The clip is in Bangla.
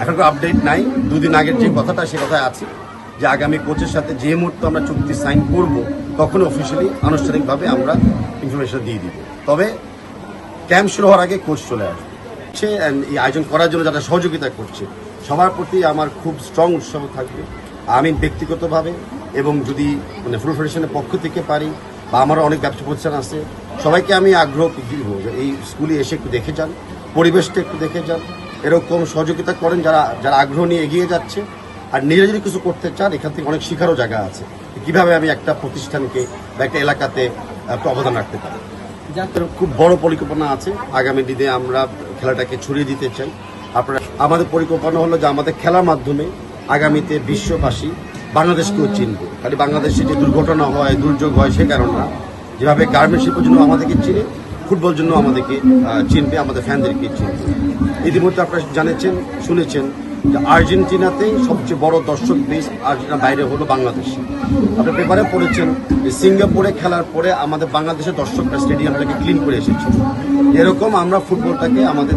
এখন তো আপডেট নাই, দুদিন আগের যে কথাটা সে কথায় আছে যে আগামী কোচের সাথে যে মুহূর্তে আমরা চুক্তি সাইন করব তখন অফিসিয়ালি আনুষ্ঠানিকভাবে আমরা ইনফরমেশন দিয়ে দিব। তবে ক্যাম্প শুরু হওয়ার আগে কোচ চলে আসবে সে এই আয়োজন করার জন্য যারা সহযোগিতা করছে সবার প্রতি আমার খুব স্ট্রং উৎসাহ থাকবে। আমি ব্যক্তিগতভাবে এবং যদি মানে ফুটবল ফেডারেশনের পক্ষ থেকে পারি বা আমারও অনেক ব্যবসা প্রতিষ্ঠান আছে, সবাইকে আমি আগ্রহ দিব যে এই স্কুলে এসে একটু দেখে যান, পরিবেশটা একটু দেখে যান, এরকম সহযোগিতা করেন যারা যারা আগ্রহ নিয়ে এগিয়ে যাচ্ছে। আর নিজে যদি কিছু করতে চান এখান থেকে অনেক শেখারও জায়গা আছে, কিভাবে আমি একটা প্রতিষ্ঠানকে বা একটা এলাকাতে একটা অবদান রাখতে পারি। খুব বড় পরিকল্পনা আছে, আগামী দিনে আমরা খেলাটাকে ছড়িয়ে দিতে চাই। আপনারা আমাদের পরিকল্পনা হলো যে আমাদের খেলার মাধ্যমে আগামীতে বিশ্ববাসী বাংলাদেশকেও চিনবে। খালি বাংলাদেশে যে দুর্ঘটনা হয়, দুর্যোগ হয় সে কারণ না, যেভাবে গার্মেন্টস শিল্পের জন্য আমাদেরকে চিনে, ফুটবল জন্য আমাদেরকে চিনবে, আমাদের ফ্যানদেরকে চিনবে। ইতিমধ্যে আপনারা জানেছেন, শুনেছেন যে আর্জেন্টিনাতে সবচেয়ে বড় দর্শক বেস আর্জেন্টিনার বাইরে হলো বাংলাদেশ। আপনি পেপারে পড়েছেন যে সিঙ্গাপুরে খেলার পরে আমাদের বাংলাদেশের দর্শকরা স্টেডিয়ামটাকে ক্লিন করে এসেছে। এরকম আমরা ফুটবলটাকে আমাদের